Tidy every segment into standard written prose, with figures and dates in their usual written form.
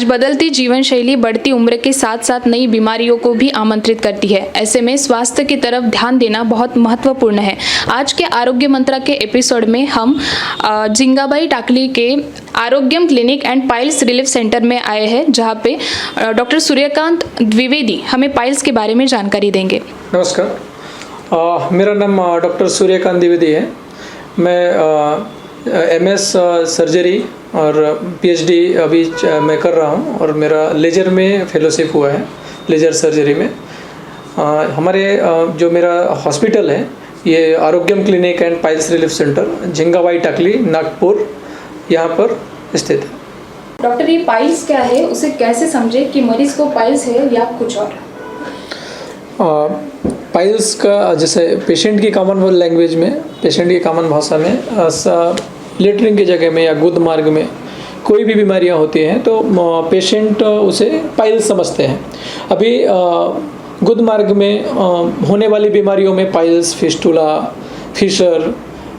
बदलती जीवन शैली बढ़ती उम्र के साथ साथ नई बीमारियों को भी आमंत्रित करती है। ऐसे में स्वास्थ्य की तरफ ध्यान देना बहुत महत्वपूर्ण है। आज के आरोग्य मंत्रा के एपिसोड में हम जिंगाबाई टाकली के Arogyam clinic and piles relief centre में आए हैं, जहां पे डॉक्टर सूर्यकांत द्विवेदी हमें पाइल्स के बारे में जानकारी देंगे। नमस्कार, मेरा नाम डॉक्टर सूर्यकांत द्विवेदी है। मैं MS सर्जरी और PhD अभी मैं कर रहा हूँ और मेरा लेजर में फेलोशिप हुआ है, लेजर सर्जरी में। हमारे जो मेरा हॉस्पिटल है ये Arogyam clinic and piles relief centre Jingabai Takli Nagpur यहाँ पर स्थित है। डॉक्टर, ये पाइल्स क्या है, उसे कैसे समझे कि मरीज को पाइल्स है या कुछ और? पाइल्स का जैसे पेशेंट की कॉमन लैंग्वेज में, पेशेंट की कॉमन भाषा में लेटरिन की जगह में या गुद मार्ग में कोई भी बीमारियां होती हैं तो पेशेंट उसे पाइल्स समझते हैं। अभी गुद मार्ग में होने वाली बीमारियों में piles, fistula, fissure,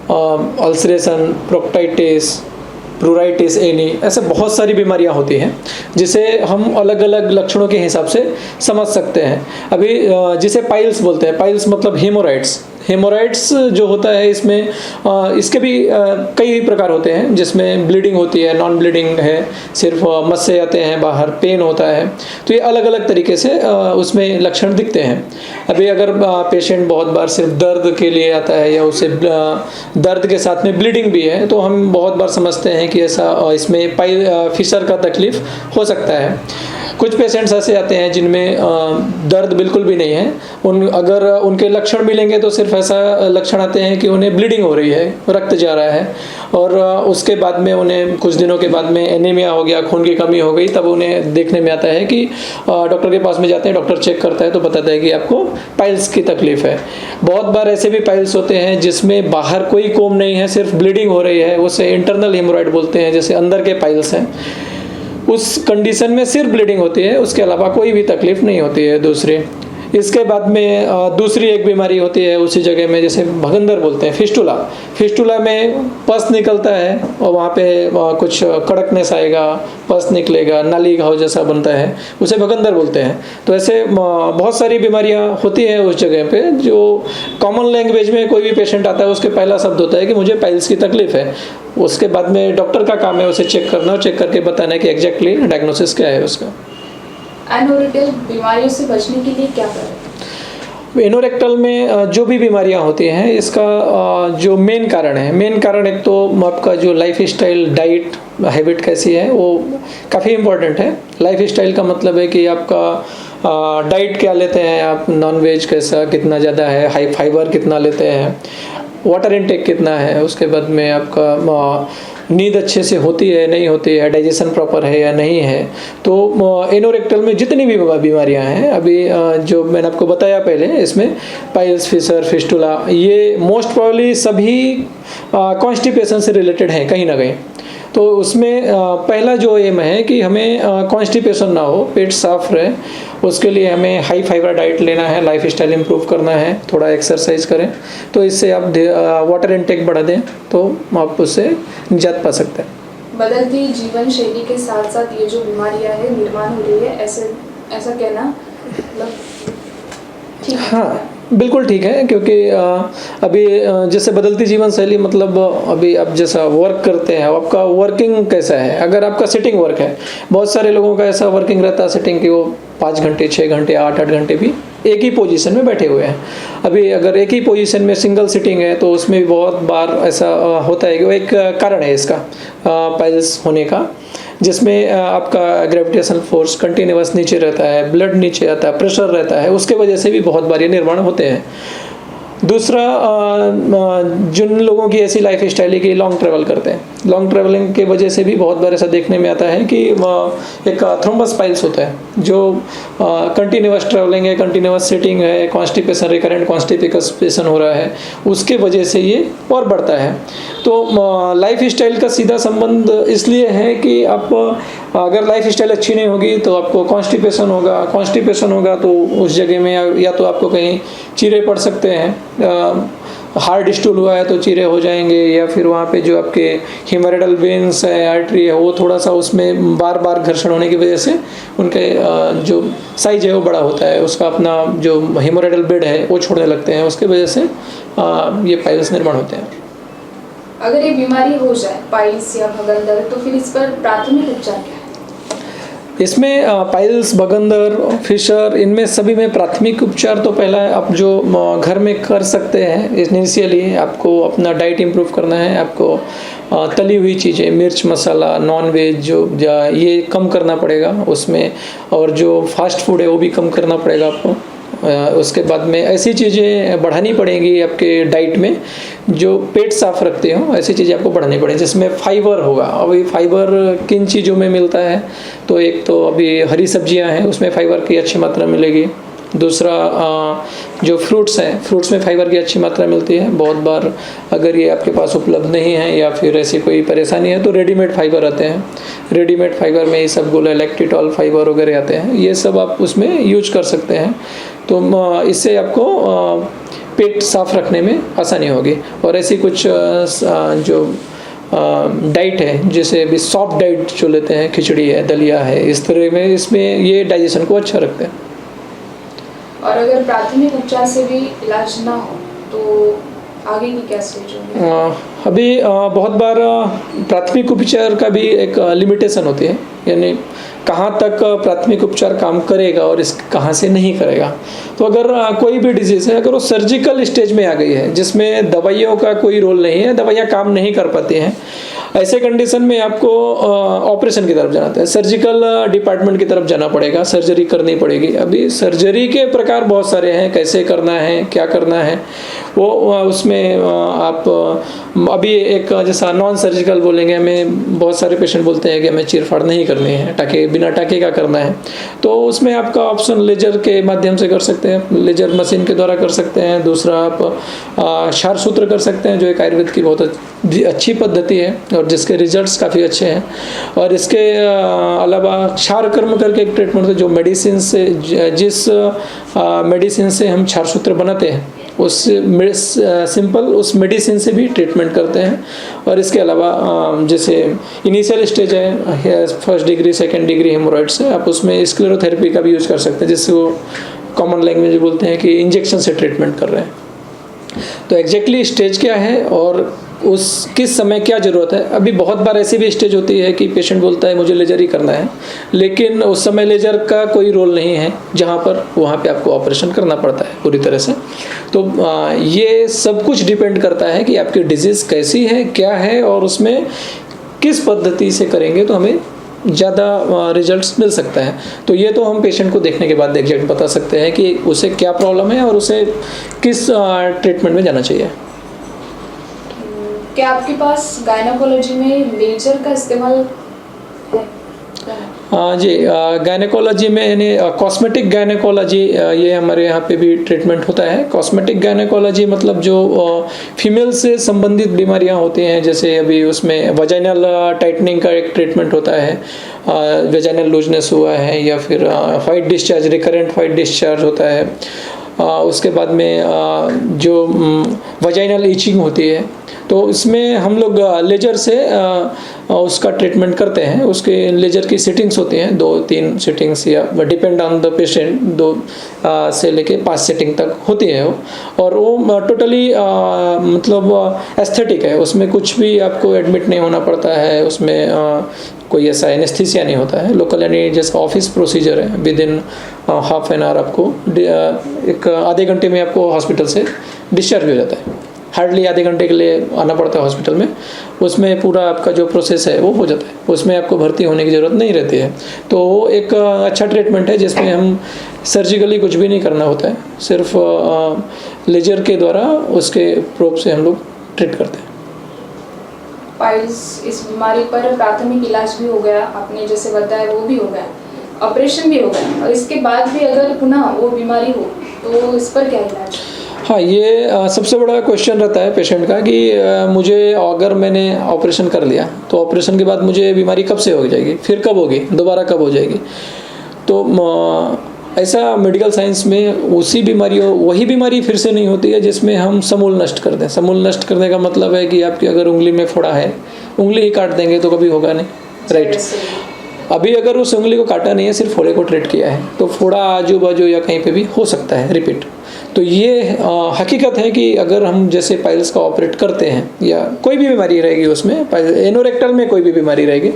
ulceration, proctitis, pruritus ani, ऐसे बहुत सारी बीमारियां होती हैं जिसे हम अलग अलग लक्षणों के हिसाब से समझ सकते हैं। अभी जिसे पाइल्स बोलते हैं, पाइल्स मतलब हेमोराइड्स। हेमोराइड्स जो होता है इसमें इसके भी कई प्रकार होते हैं, जिसमें ब्लीडिंग होती है, नॉन ब्लीडिंग है, सिर्फ मस्से आते हैं बाहर, पेन होता है। तो ये अलग अलग तरीके से उसमें लक्षण दिखते हैं। अभी अगर पेशेंट बहुत बार सिर्फ दर्द के लिए आता है या उसे दर्द के साथ में ब्लीडिंग भी है तो हम बहुत बार समझते हैं कि ऐसा इसमें फिशर का तकलीफ हो सकता है। कुछ पेशेंट्स ऐसे आते हैं जिनमें दर्द बिल्कुल भी नहीं है। अगर उनके लक्षण मिलेंगे तो सिर्फ ऐसा लक्षण आते हैं कि उन्हें ब्लीडिंग हो रही है, रक्त जा रहा है, और उसके बाद में उन्हें कुछ दिनों के बाद में एनीमिया हो गया, खून की कमी हो गई, तब उन्हें देखने में आता है कि डॉक्टर के पास में जाते हैं, डॉक्टर चेक करता है तो बताता है कि आपको पाइल्स की तकलीफ है। बहुत बार ऐसे भी पाइल्स होते हैं जिसमें बाहर कोई कोम नहीं है, सिर्फ ब्लीडिंग हो रही है, उसे इंटरनल हेमोराइड बोलते हैं, जैसे अंदर के पाइल्स हैं। उस कंडीशन में सिर्फ ब्लीडिंग होती है, उसके अलावा कोई भी तकलीफ नहीं होती है दूसरी। इसके बाद में दूसरी एक बीमारी होती है उसी जगह में, जैसे भगंदर बोलते हैं, फिस्टुला। फिस्टुला में पस निकलता है और वहाँ पे कुछ कड़कनेस आएगा, पस निकलेगा, नाली घाव जैसा बनता है, उसे भगंदर बोलते हैं। तो ऐसे बहुत सारी बीमारियाँ होती हैं उस जगह पे। जो कॉमन लैंग्वेज में कोई भी पेशेंट आता है उसके पहला शब्द होता है कि मुझे पाइल्स की तकलीफ है। उसके बाद में डॉक्टर का काम है उसे चेक करना और चेक करके बताना है कि एग्जैक्टली डायग्नोसिस क्या है उसका। एनोरेक्टल बीमारियों से बचने के लिए क्या करें? एनोरेक्टल में जो भी बीमारियां होती हैं, इसका जो मेन कारण एक तो आपका जो लाइफ स्टाइल, डाइट हैबिट कैसी है वो काफ़ी इम्पोर्टेंट है। लाइफ स्टाइल का मतलब है कि आपका डाइट क्या लेते हैं आप, नॉन वेज कैसा, कितना ज़्यादा है, हाई फाइबर कितना लेते हैं, वाटर इनटेक कितना है, उसके बाद में आपका नींद अच्छे से होती है नहीं होती है, डाइजेशन प्रॉपर है या नहीं है। तो एनोरेक्टल में जितनी भी बीमारियां हैं, अभी जो मैंने आपको बताया पहले, इसमें पाइल्स, फिशर, फिस्टुला, ये मोस्ट प्रोबेबली सभी कॉन्स्टिपेशन से रिलेटेड हैं कहीं ना कहीं। तो उसमें पहला जो एम है कि हमें कॉन्स्टिपेशन ना हो, पेट साफ रहे, उसके लिए हमें हाई फाइबर डाइट लेना है, लाइफ स्टाइल इम्प्रूव करना है, थोड़ा एक्सरसाइज करें, तो इससे आप वाटर इनटेक बढ़ा दें तो आप उससे निजात पा सकते हैं। बदलती जीवन शैली के साथ साथ ये जो बीमारियां है निर्माण हो रही है, ऐसा कहना मतलब ठीक है? हाँ, बिल्कुल ठीक है, क्योंकि अभी जैसे बदलती जीवन शैली मतलब अभी आप जैसा वर्क करते हैं, आपका वर्किंग कैसा है। अगर आपका सिटिंग वर्क है, बहुत सारे लोगों का ऐसा वर्किंग रहता है सिटिंग कि वो 5 घंटे, 6 घंटे, 8 घंटे भी एक ही पोजीशन में बैठे हुए हैं। अभी अगर एक ही पोजीशन में सिंगल सिटिंग है तो उसमें भी बहुत बार ऐसा होता है कि वो एक कारण है इसका पाइल्स होने का, जिसमें आपका ग्रेविटेशनल फोर्स कंटिन्यूअस नीचे रहता है, ब्लड नीचे आता है, प्रेशर रहता है, उसके वजह से भी बहुत बार ये निर्माण होते हैं। दूसरा, जिन लोगों की ऐसी लाइफ स्टाइल है कि लॉन्ग ट्रैवल करते हैं, लॉन्ग ट्रैवलिंग के वजह से भी बहुत बार ऐसा देखने में आता है कि एक थ्रोम्बस पाइल्स होता है, जो कंटिन्यूअस ट्रैवलिंग है, कंटिन्यूअस सिटिंग है, कॉन्स्टिपेशन, रिकरेंट कॉन्स्टिपेशन हो रहा है, उसके वजह से ये और बढ़ता है। तो लाइफ स्टाइल का सीधा संबंध इसलिए है कि आप अगर लाइफ स्टाइल अच्छी नहीं होगी तो आपको कॉन्स्टिपेशन होगा तो उस जगह में या तो आपको कहीं चीरे पड़ सकते हैं, हार्ड स्टूल हुआ है तो चीरे हो जाएंगे, या फिर वहाँ पे जो आपके हेमोरेडल वेन्स है, आर्टरी है, वो थोड़ा सा उसमें बार बार घर्षण होने की वजह से उनके जो साइज है वो बड़ा होता है, उसका अपना जो हेमोरेडल बेड है वो छोड़ने लगते हैं, उसके वजह से ये पाइल्स निर्माण होते हैं। अगर ये बीमारी हो जाए पाइल्स या भगंदर, तो फिर इस पर प्राथमिक उपचार क्या है? इसमें पाइल्स, बगंदर, फिशर, इनमें सभी में प्राथमिक उपचार तो पहला आप जो घर में कर सकते हैं। इनिशियली आपको अपना डाइट इम्प्रूव करना है, आपको तली हुई चीज़ें, मिर्च मसाला, नॉन वेज जो ये कम करना पड़ेगा उसमें, और जो फास्ट फूड है वो भी कम करना पड़ेगा आपको। उसके बाद में ऐसी चीज़ें बढ़ानी पड़ेंगी आपके डाइट में जो पेट साफ रखते हो, ऐसी चीज़ें आपको बढ़ानी पड़ेंगी जिसमें फाइबर होगा। अभी फाइबर किन चीज़ों में मिलता है, तो एक तो अभी हरी सब्जियां हैं, उसमें फाइबर की अच्छी मात्रा मिलेगी। दूसरा जो फ्रूट्स हैं, फ्रूट्स में फाइबर की अच्छी मात्रा मिलती है। बहुत बार अगर ये आपके पास उपलब्ध नहीं है या फिर ऐसी कोई परेशानी है तो रेडीमेड फाइबर आते हैं। रेडीमेड फाइबर में ये सब गोला लैक्टिटॉल फाइबर वगैरह आते हैं, ये सब आप उसमें यूज कर सकते हैं। तो इससे आपको पेट साफ रखने में आसानी होगी। और ऐसी कुछ जो डाइट है, जैसे अभी सॉफ्ट डाइट जो लेते हैं, खिचड़ी है, दलिया है, इस तरह में इसमें ये डाइजेशन को अच्छा रखते हैं। और अगर प्राथमिक उपचार से भी इलाज ना हो तो आगे की क्या स्टेज होगी? अभी बहुत बार प्राथमिक उपचार का भी एक लिमिटेशन होती है, यानी कहाँ तक प्राथमिक उपचार काम करेगा और इस कहाँ से नहीं करेगा। तो अगर कोई भी डिजीज़ है, अगर वो सर्जिकल स्टेज में आ गई है जिसमें दवाइयों का कोई रोल नहीं है, दवाइयाँ काम नहीं कर पाती हैं, ऐसे कंडीशन में आपको ऑपरेशन की तरफ जाना है, सर्जिकल डिपार्टमेंट की तरफ जाना पड़ेगा, सर्जरी करनी पड़ेगी। अभी सर्जरी के प्रकार बहुत सारे हैं, कैसे करना है, क्या करना है, वो उसमें आप अभी एक जैसा नॉन सर्जिकल बोलेंगे, हमें बहुत सारे पेशेंट बोलते हैं कि हमें चीरफाड़ नहीं करनी है, टाके बिना टाके का करना है, तो उसमें आपका ऑप्शन लेजर के माध्यम से कर सकते हैं, लेजर मशीन के द्वारा कर सकते हैं। दूसरा आप क्षार सूत्र कर सकते हैं, जो एक आयुर्वेद की बहुत अच्छी पद्धति है और जिसके रिजल्ट्स काफ़ी अच्छे हैं। और इसके अलावा क्षार कर्म करके एक ट्रीटमेंट है, जो मेडिसिन से, जिस मेडिसिन से हम क्षार सूत्र बनाते हैं उस सिंपल उस मेडिसिन से भी ट्रीटमेंट करते हैं। और इसके अलावा जैसे इनिशियल स्टेज है, first degree, second degree hemorrhoids है, आप उसमें स्क्लेरोथेरेपी का भी यूज़ कर सकते हैं, जिससे वो कॉमन लैंग्वेज में बोलते हैं कि इंजेक्शन से ट्रीटमेंट कर रहे हैं। तो एग्जैक्टली स्टेज क्या है और उस किस समय क्या ज़रूरत है। अभी बहुत बार ऐसी भी स्टेज होती है कि पेशेंट बोलता है मुझे लेजर ही करना है, लेकिन उस समय लेजर का कोई रोल नहीं है, जहाँ पर वहाँ पे आपको ऑपरेशन करना पड़ता है पूरी तरह से। तो ये सब कुछ डिपेंड करता है कि आपकी डिजीज़ कैसी है, क्या है, और उसमें किस पद्धति से करेंगे तो हमें ज़्यादा रिजल्ट्स मिल सकता है। तो ये तो हम पेशेंट को देखने के बाद एग्जैक्ट बता सकते हैं कि उसे क्या प्रॉब्लम है और उसे किस ट्रीटमेंट में जाना चाहिए। क्या आपके पास गायनेकोलॉजी में लेजर का इस्तेमाल है? जी, गायनेकोलॉजी में यानी कॉस्मेटिक गायनेकोलॉजी, ये हमारे यहाँ पे भी ट्रीटमेंट होता है। कॉस्मेटिक गायनेकोलॉजी मतलब जो फीमेल से संबंधित बीमारियाँ होती हैं, जैसे अभी उसमें वजाइनल टाइटनिंग का एक ट्रीटमेंट होता है, वजाइनल लूजनेस हुआ है, या फिर white discharge, recurrent white discharge होता है। उसके बाद में जो वजाइनल ईचिंग होती है, तो इसमें हम लोग लेजर से उसका ट्रीटमेंट करते हैं। उसके लेजर की सिटिंग्स होती हैं, 2-3 सिटिंग्स, या डिपेंड ऑन द पेशेंट, 2 से लेके 5 सिटिंग तक होती है वो। और वो टोटली मतलब एस्थेटिक है, उसमें कुछ भी आपको एडमिट नहीं होना पड़ता है, उसमें कोई ऐसा एनेस्थीसिया नहीं होता है। लोकल यानी जैसा ऑफिस प्रोसीजर है, with in half an hour आपको एक आधे घंटे में आपको हॉस्पिटल से डिस्चार्ज भी हो जाता है। हार्डली आधे घंटे के लिए आना पड़ता है हॉस्पिटल में, उसमें पूरा आपका जो प्रोसेस है वो हो जाता है, उसमें आपको भर्ती होने की ज़रूरत नहीं रहती है। तो वो एक अच्छा ट्रीटमेंट है जिसमें हम सर्जिकली कुछ भी नहीं करना होता है, सिर्फ लेजर के द्वारा उसके प्रोब से हम लोग ट्रीट करते हैं। पाइल्स, इस बीमारी पर प्राथमिक इलाज भी हो गया, आपने जैसे बताया वो भी हो गया, ऑपरेशन भी हो गया, और इसके बाद भी अगर पुनः वो बीमारी हो तो इस पर क्या इलाज? हाँ, ये सबसे बड़ा क्वेश्चन रहता है पेशेंट का कि मुझे अगर मैंने ऑपरेशन कर लिया तो ऑपरेशन के बाद मुझे बीमारी कब से हो जाएगी, फिर कब होगी, दोबारा कब हो जाएगी। तो ऐसा मेडिकल साइंस में वही बीमारी फिर से नहीं होती है जिसमें हम समूल नष्ट कर दें। समूल नष्ट करने का मतलब है कि आपकी अगर उंगली में फोड़ा है, उंगली ही काट देंगे तो कभी होगा नहीं, राइट। अभी अगर उस उंगली को काटा नहीं है, सिर्फ फोड़े को ट्रीट किया है, तो फोड़ा आजू बाजू या कहीं पे भी हो सकता है रिपीट। तो ये हकीकत है कि अगर हम जैसे पाइल्स का ऑपरेट करते हैं या कोई भी बीमारी रहेगी उसमें, एनोरेक्टल में कोई भी बीमारी रहेगी,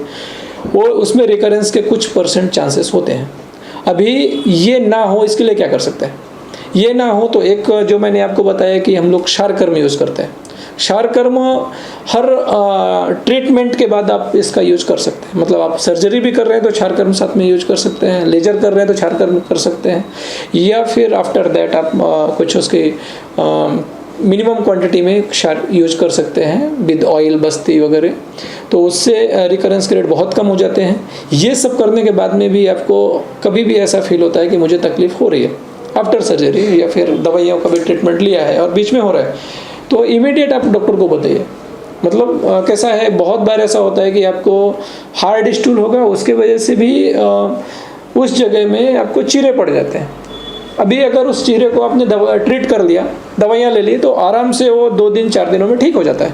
वो उसमें रिकरेंस के कुछ % चांसेस होते हैं। अभी ये ना हो इसके लिए क्या कर सकते हैं? ये ना हो तो एक जो मैंने आपको बताया कि हम लोग क्षारकर्म यूज़ करते हैं। क्षारकर्म हर ट्रीटमेंट के बाद आप इसका यूज कर सकते हैं। मतलब आप सर्जरी भी कर रहे हैं तो क्षारकर्म साथ में यूज कर सकते हैं, लेजर कर रहे हैं तो क्षारकर्म कर सकते हैं, या फिर आफ्टर दैट आप कुछ उसके मिनिमम क्वांटिटी में क्षार यूज कर सकते हैं विद ऑयल, बस्ती वगैरह। तो उससे रिकरेंस के रेट बहुत कम हो जाते हैं। ये सब करने के बाद में भी आपको कभी भी ऐसा फील होता है कि मुझे तकलीफ हो रही है आफ्टर सर्जरी, या फिर दवाइयों का भी ट्रीटमेंट लिया है और बीच में हो रहा है, तो इमीडिएट आप डॉक्टर को बताइए। मतलब कैसा है, बहुत बार ऐसा होता है कि आपको हार्ड स्टूल होगा, उसके वजह से भी उस जगह में आपको चीरे पड़ जाते हैं। अभी अगर उस चीरे को आपने ट्रीट कर लिया, दवाइयाँ ले ली, तो आराम से वो 2 दिन 4 दिनों में ठीक हो जाता है।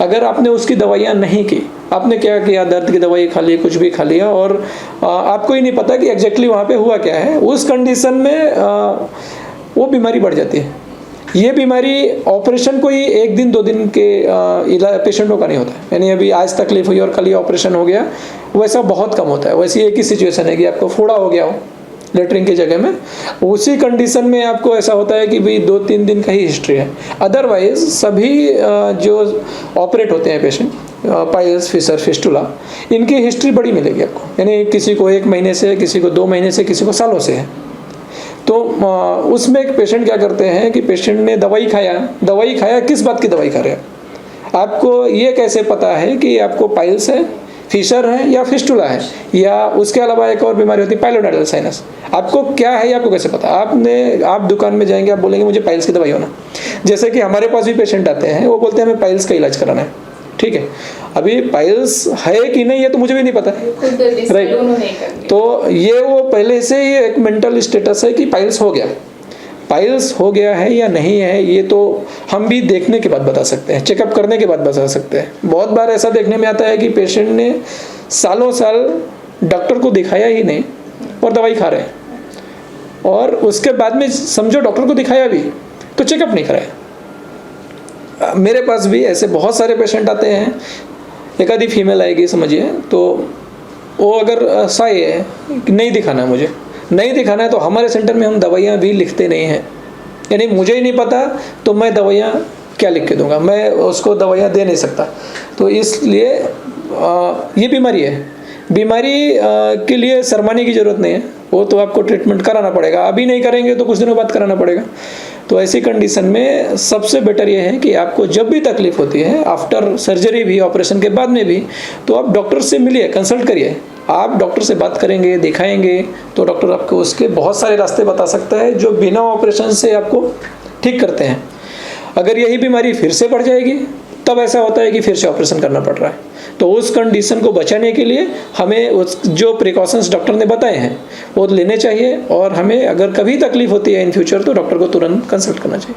अगर आपने उसकी दवाइयाँ नहीं की, आपने क्या किया, दर्द की दवाई खा ली, कुछ भी खा लिया, और आपको ही नहीं पता कि एग्जैक्टली वहाँ पे हुआ क्या है, उस कंडीशन में वो बीमारी बढ़ जाती है। ये बीमारी ऑपरेशन कोई 1 दिन 2 दिन के पेशेंटों का नहीं होता है। यानी अभी आज तकलीफ हुई और कल ही ऑपरेशन हो गया, वैसा बहुत कम होता है। वैसी एक ही सिचुएशन है कि आपको फोड़ा हो गया हो लेटरिन की जगह में, उसी कंडीशन में आपको ऐसा होता है कि भाई 2-3 दिन का ही हिस्ट्री है। अदरवाइज सभी जो ऑपरेट होते हैं पेशेंट, पाइल्स, फिशर, फिस्टुला, इनकी हिस्ट्री बड़ी मिलेगी आपको। यानी किसी को 1 महीने से, किसी को 2 महीने से, किसी को सालों से है। तो उसमें एक पेशेंट क्या करते हैं कि पेशेंट ने दवाई खाया, किस बात की दवाई खा रहे हैं? आपको ये कैसे पता है कि आपको पाइल्स है, फिशर है या फिस्टुला है, या उसके अलावा एक और बीमारी होती है पाइलोनेडल साइनस? आपको क्या है ये आपको कैसे पता? आप दुकान में जाएंगे, आप बोलेंगे मुझे पाइल्स की दवाई होना। जैसे कि हमारे पास भी पेशेंट आते हैं, वो बोलते हैं हमें पाइल्स का इलाज कराना है, ठीक है। अभी पाइल्स है कि नहीं ये तो मुझे भी नहीं पता, राइट। तो ये वो पहले से ही एक मेंटल स्टेटस है कि पाइल्स हो गया है या नहीं है, ये तो हम भी देखने के बाद बता सकते हैं, चेकअप करने के बाद बता सकते हैं। बहुत बार ऐसा देखने में आता है कि पेशेंट ने सालों साल डॉक्टर को दिखाया ही नहीं और दवाई खा रहे हैं, और उसके बाद में समझो डॉक्टर को दिखाया भी तो चेकअप नहीं कराया। मेरे पास भी ऐसे बहुत सारे पेशेंट आते हैं, एक आधी फीमेल आएगी समझिए, तो वो अगर साई है नहीं दिखाना है तो हमारे सेंटर में हम दवाइयाँ भी लिखते नहीं हैं। यानी मुझे ही नहीं पता तो मैं दवाइयाँ क्या लिख के दूंगा, मैं उसको दवाइयाँ दे नहीं सकता। तो इसलिए ये बीमारी के लिए शर्माने की ज़रूरत नहीं है, वो तो आपको ट्रीटमेंट कराना पड़ेगा। अभी नहीं करेंगे तो कुछ दिनों बाद कराना पड़ेगा। तो ऐसी कंडीशन में सबसे बेटर ये है कि आपको जब भी तकलीफ होती है, आफ्टर सर्जरी भी, ऑपरेशन के बाद में भी, तो आप डॉक्टर से मिलिए, कंसल्ट करिए। आप डॉक्टर से बात करेंगे, दिखाएंगे, तो डॉक्टर आपको उसके बहुत सारे रास्ते बता सकता है जो बिना ऑपरेशन से आपको ठीक करते हैं। अगर यही बीमारी फिर से बढ़ जाएगी तब ऐसा होता है कि फिर से ऑपरेशन करना पड़ रहा है। तो उस कंडीशन को बचाने के लिए हमें उस जो प्रिकॉशंस डॉक्टर ने बताए हैं वो लेने चाहिए, और हमें अगर कभी तकलीफ होती है इन फ्यूचर तो डॉक्टर को तुरंत कंसल्ट करना चाहिए।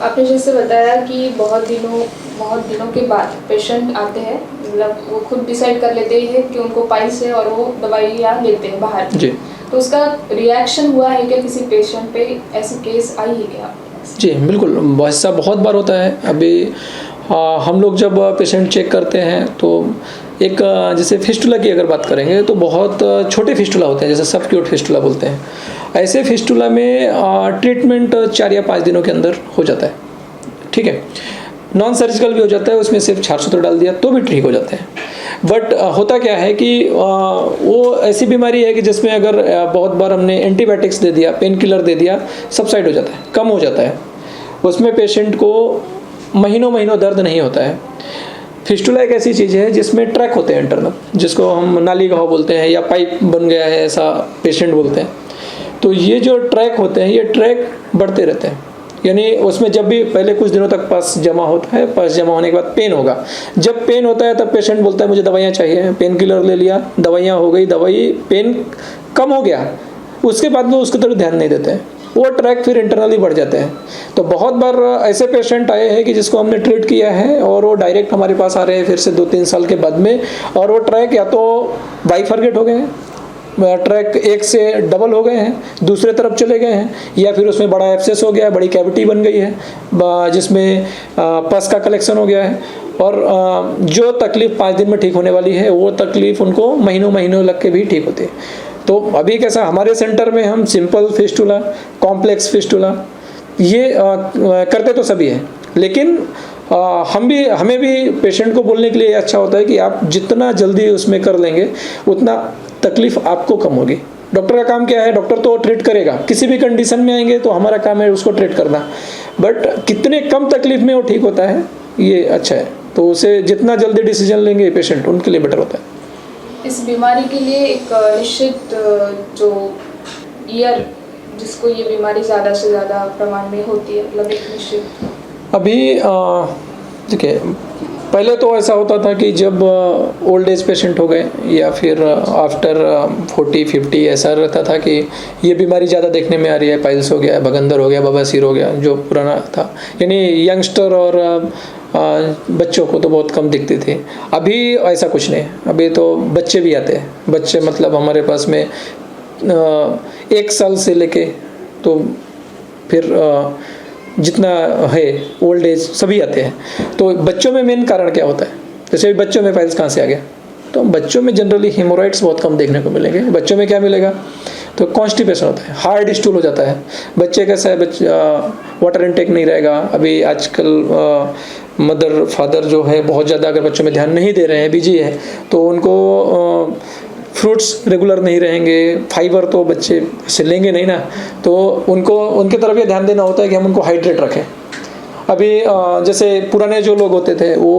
आपने जैसे बताया कि बहुत दिनों के बाद पेशेंट आते हैं, मतलब वो खुद डिसाइड कर लेते हैं कि उनको पाइल्स है और वो दवाइयाँ लेते हैं बाहर जी। तो उसका रिएक्शन हुआ है क्या किसी पेशेंट पे? ऐसी केस आई है क्या? जी बिल्कुल, ऐसा बहुत बार होता है। अभी हम लोग जब पेशेंट चेक करते हैं तो एक जैसे फिस्टुला की अगर बात करेंगे तो बहुत छोटे फिस्टुला होते हैं, जैसे सबक्यूट फिस्टुला बोलते हैं। ऐसे फिस्टुला में ट्रीटमेंट 4 या 5 दिनों के अंदर हो जाता है, ठीक है। नॉन सर्जिकल भी हो जाता है, उसमें सिर्फ क्षारसूत्र डाल दिया तो भी ठीक हो जाते हैं। बट होता क्या है कि वो ऐसी बीमारी है कि जिसमें अगर बहुत बार हमने एंटीबायोटिक्स दे दिया, पेन किलर दे दिया, सबसाइड हो जाता है, कम हो जाता है। उसमें पेशेंट को महीनों दर्द नहीं होता है। फिस्टुला एक ऐसी चीज़ है जिसमें ट्रैक होते हैं इंटरनल, जिसको हम नाली घाव बोलते हैं या पाइप बन गया है ऐसा पेशेंट बोलते हैं। तो ये जो ट्रैक होते हैं, ये ट्रैक बढ़ते रहते हैं। यानी उसमें जब भी पहले कुछ दिनों तक पस जमा होता है, पस जमा होने के बाद पेन होगा। जब पेन होता है तब पेशेंट बोलता है मुझे दवाइयाँ चाहिए, पेन किलर ले लिया, दवाइयाँ हो गई, पेन कम हो गया, उसके बाद वो उसकी तरफ ध्यान नहीं देते हैं, वो ट्रैक फिर इंटरनली बढ़ जाते हैं। तो बहुत बार ऐसे पेशेंट आए हैं कि जिसको हमने ट्रीट किया है और वो डायरेक्ट हमारे पास आ रहे हैं फिर से 2-3 साल के बाद में, और वो ट्रैक या तो बाइफरकेट हो गए हैं, ट्रैक एक से डबल हो गए हैं, दूसरे तरफ चले गए हैं, या फिर उसमें बड़ा एब्सेस हो गया है, बड़ी कैविटी बन गई है जिसमें पस का कलेक्शन हो गया है, और जो तकलीफ 5 दिन में ठीक होने वाली है वो तकलीफ उनको महीनों महीनों लग के भी ठीक होती है। तो अभी कैसा हमारे सेंटर में हम सिंपल फिस्टुला, कॉम्प्लेक्स फिस्टुला ये करते तो सभी हैं, लेकिन हमें भी पेशेंट को बोलने के लिए अच्छा होता है कि आप जितना जल्दी उसमें कर लेंगे उतना तकलीफ आपको कम होगी। डॉक्टर का काम क्या है, डॉक्टर तो ट्रीट करेगा, किसी भी कंडीशन में आएंगे तो हमारा काम है उसको ट्रीट करना, बट कितने कम तकलीफ में वो ठीक होता है ये अच्छा है। तो उसे जितना जल्दी डिसीजन लेंगे पेशेंट उनके लिए बेटर होता है। इस बीमारी के लिए एक निश्चित जो ईयर जिसको ये बीमारी ज़्यादा से ज़्यादा प्रमाण में होती है, मतलब एक निश्चित अभी देखिए पहले तो ऐसा होता था कि जब ओल्ड एज पेशेंट हो गए या फिर आफ्टर 40-50 ऐसा रहता था कि ये बीमारी ज़्यादा देखने में आ रही है, पाइल्स हो गया, भगंदर हो गया, बवासीर हो गया, जो पुराना था, यानी यंगस्टर और बच्चों को तो बहुत कम दिखती थी। अभी ऐसा कुछ नहीं, अभी तो बच्चे भी आते हैं, बच्चे मतलब हमारे पास में 1 साल से लेके तो फिर जितना है ओल्ड एज सभी आते हैं। तो बच्चों में मेन कारण क्या होता है, जैसे बच्चों में पाइल्स कहाँ से आ गया, तो बच्चों में जनरली हेमोरॉइड्स बहुत कम देखने को मिलेंगे। बच्चों में क्या मिलेगा, तो कॉन्स्टिपेशन होता है, हार्ड स्टूल हो जाता है। बच्चे कैसा है, वाटर इनटेक नहीं रहेगा। अभी आजकल मदर फादर जो है बहुत ज़्यादा अगर बच्चों में ध्यान नहीं दे रहे हैं, बिजी है, तो उनको फ्रूट्स रेगुलर नहीं रहेंगे, फाइबर तो बच्चे से लेंगे नहीं ना, तो उनको उनके तरफ ये ध्यान देना होता है कि हम उनको हाइड्रेट रखें। अभी जैसे पुराने जो लोग होते थे वो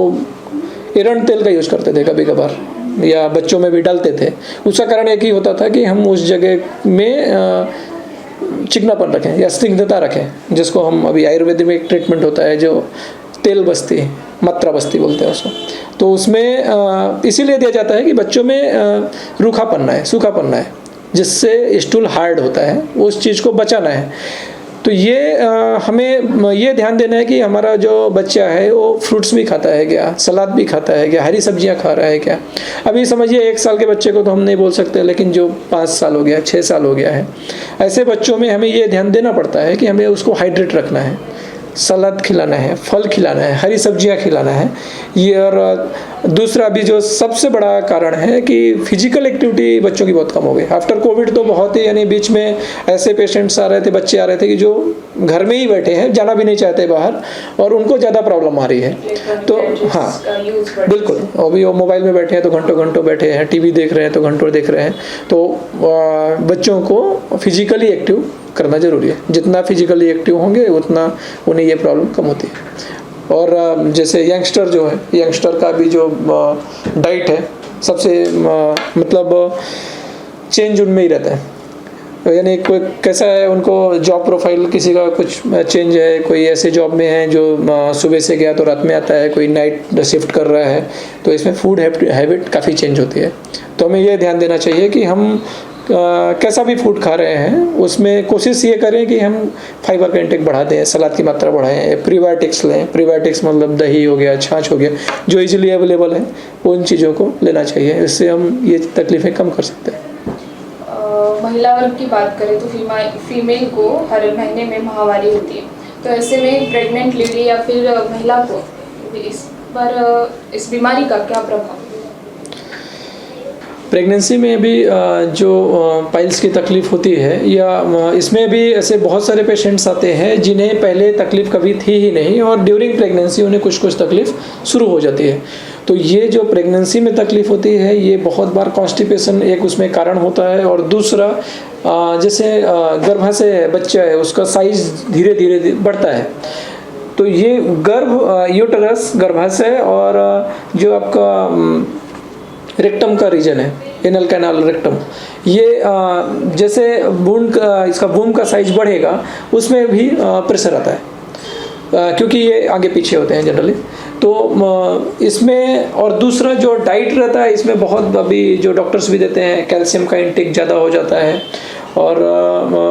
एरंड तेल का यूज़ करते थे कभी कभार, या बच्चों में भी डालते थे। उसका कारण एक ही होता था कि हम उस जगह में चिकनापन रखें या स्निग्धता रखें, जिसको हम अभी आयुर्वेद में एक ट्रीटमेंट होता है जो तेल बस्ती, मात्रा बस्ती बोलते हैं उसको। तो उसमें इसीलिए दिया जाता है कि बच्चों में रूखा पन्ना है, सूखा पन्ना है, जिससे स्टूल हार्ड होता है, उस चीज़ को बचाना है। तो ये हमें ये ध्यान देना है कि हमारा जो बच्चा है वो फ्रूट्स भी खाता है क्या, सलाद भी खाता है क्या, हरी सब्जियां खा रहा है क्या। अभी समझिए 1 साल के बच्चे को तो हम नहीं बोल सकते, लेकिन जो 5 साल हो गया, 6 साल हो गया है, ऐसे बच्चों में हमें ये ध्यान देना पड़ता है कि हमें उसको हाइड्रेट रखना है, सलाद खिलाना है, फल खिलाना है, हरी सब्जियां खिलाना है। ये और दूसरा भी जो सबसे बड़ा कारण है कि फिजिकल एक्टिविटी बच्चों की बहुत कम हो गई आफ्टर कोविड। तो बहुत ही, यानी बीच में ऐसे पेशेंट्स आ रहे थे, बच्चे आ रहे थे कि जो घर में ही बैठे हैं, जाना भी नहीं चाहते बाहर, और उनको ज़्यादा प्रॉब्लम आ रही है। तो हाँ बिल्कुल, अभी वो मोबाइल में बैठे हैं तो घंटों घंटों बैठे हैं, टीवी देख रहे हैं तो घंटों देख रहे हैं। तो बच्चों को फिजिकली एक्टिव करना ज़रूरी है, जितना फिजिकली एक्टिव होंगे उतना उन्हें ये प्रॉब्लम कम होती है। और जैसे यंगस्टर जो है, यंगस्टर का भी जो डाइट है सबसे मतलब चेंज उनमें ही रहता है। यानी कोई कैसा है, उनको जॉब प्रोफाइल किसी का कुछ चेंज है, कोई ऐसे जॉब में है जो सुबह से गया तो रात में आता है, कोई नाइट शिफ्ट कर रहा है, तो इसमें फूड हैबिट काफ़ी चेंज होती है। तो हमें ये ध्यान देना चाहिए कि हम कैसा भी फूड खा रहे हैं उसमें कोशिश ये करें कि हम फाइबर का इंटेक बढ़ा दें, सलाद की मात्रा बढ़ाएं, प्रीबायोटिक्स लें। प्रीबायोटिक्स मतलब दही हो गया, छाछ हो गया, जो इजीली अवेलेबल है उन चीज़ों को लेना चाहिए। इससे हम ये तकलीफ़ें कम कर सकते हैं। महिला वर्ग की बात करें तो फीमेल को हर महीने में माहवारी होती है, तो ऐसे में प्रेग्नेंट लेडी या फिर महिला को इस बीमारी का क्या प्रभाव? प्रेगनेंसी में भी जो पाइल्स की तकलीफ़ होती है, या इसमें भी ऐसे बहुत सारे पेशेंट्स आते हैं जिन्हें पहले तकलीफ़ कभी थी ही नहीं, और ड्यूरिंग प्रेगनेंसी उन्हें कुछ कुछ तकलीफ़ शुरू हो जाती है। तो ये जो प्रेगनेंसी में तकलीफ़ होती है, ये बहुत बार कॉन्स्टिपेशन एक उसमें कारण होता है, और दूसरा जैसे गर्भाशय बच्चा है उसका साइज़ धीरे धीरे बढ़ता है। तो ये यूटरस, गर्भाशय और जो आपका रेक्टम का रीजन है, एनल कैनाल रेक्टम, ये जैसे इसका वूम का साइज बढ़ेगा उसमें भी प्रेशर आता है, क्योंकि ये आगे पीछे होते हैं जनरली। तो इसमें और दूसरा जो डाइट रहता है इसमें बहुत, अभी जो डॉक्टर्स भी देते हैं, कैल्शियम का इंटेक ज़्यादा हो जाता है, और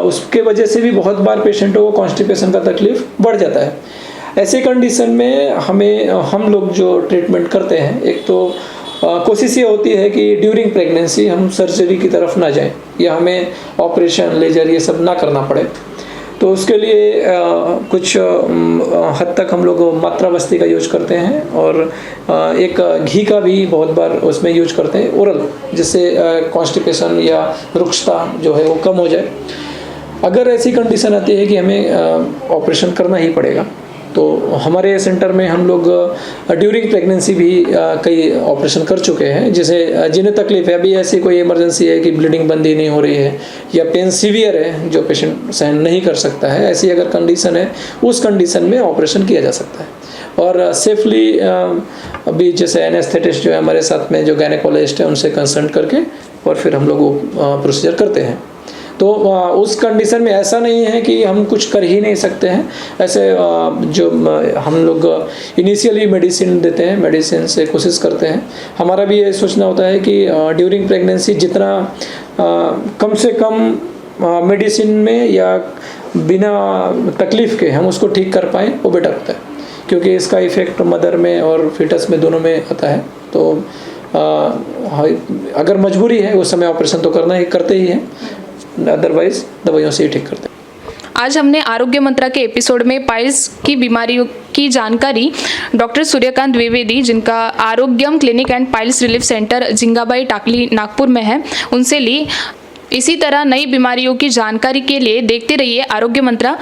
उसके वजह से भी बहुत बार पेशेंटों को कॉन्स्टिपेशन का तकलीफ बढ़ जाता है। ऐसे कंडीशन में हम लोग जो ट्रीटमेंट करते हैं, एक तो कोशिश ये होती है कि ड्यूरिंग प्रेगनेंसी हम सर्जरी की तरफ ना जाएं या हमें ऑपरेशन, लेजर ये सब ना करना पड़े। तो उसके लिए कुछ हद तक हम लोग मात्रा बस्ती का यूज करते हैं और एक घी का भी बहुत बार उसमें यूज करते हैं ओरल, जिससे कॉन्स्टिपेशन या रुक्षता जो है वो कम हो जाए। अगर ऐसी कंडीशन आती है कि हमें ऑपरेशन करना ही पड़ेगा, तो हमारे सेंटर में हम लोग ड्यूरिंग प्रेगनेंसी भी कई ऑपरेशन कर चुके हैं, जिन्हें तकलीफ है, अभी ऐसी कोई इमरजेंसी है कि ब्लीडिंग बंद ही नहीं हो रही है या पेन सीवियर है जो पेशेंट सहन नहीं कर सकता है, ऐसी अगर कंडीशन है, उस कंडीशन में ऑपरेशन किया जा सकता है। और सेफली अभी जैसे एनेस्थेटिस्ट जो है हमारे साथ में, जो गायनेकोलॉजिस्ट है, उनसे कंसल्ट करके और फिर हम लोग वो प्रोसीजर करते हैं। तो उस कंडीशन में ऐसा नहीं है कि हम कुछ कर ही नहीं सकते हैं। ऐसे जो हम लोग इनिशियली मेडिसिन देते हैं, मेडिसिन से कोशिश करते हैं। हमारा भी ये सोचना होता है कि ड्यूरिंग प्रेगनेंसी जितना कम से कम मेडिसिन में या बिना तकलीफ़ के हम उसको ठीक कर पाएँ, वो बेटर होता है, क्योंकि इसका इफ़ेक्ट मदर में और फीटस में दोनों में आता है। तो अगर मजबूरी है उस समय ऑपरेशन तो करते ही हैं, अदरवाइज दवाइयों से ही ठीक करते हैं। आज हमने आरोग्य मंत्रा के एपिसोड में पाइल्स की बीमारियों की जानकारी डॉक्टर सूर्यकांत द्विवेदी, जिनका Arogyam clinic and piles relief centre Jingabai Takli Nagpur में है, उनसे ली। इसी तरह नई बीमारियों की जानकारी के लिए देखते रहिए आरोग्य मंत्रा।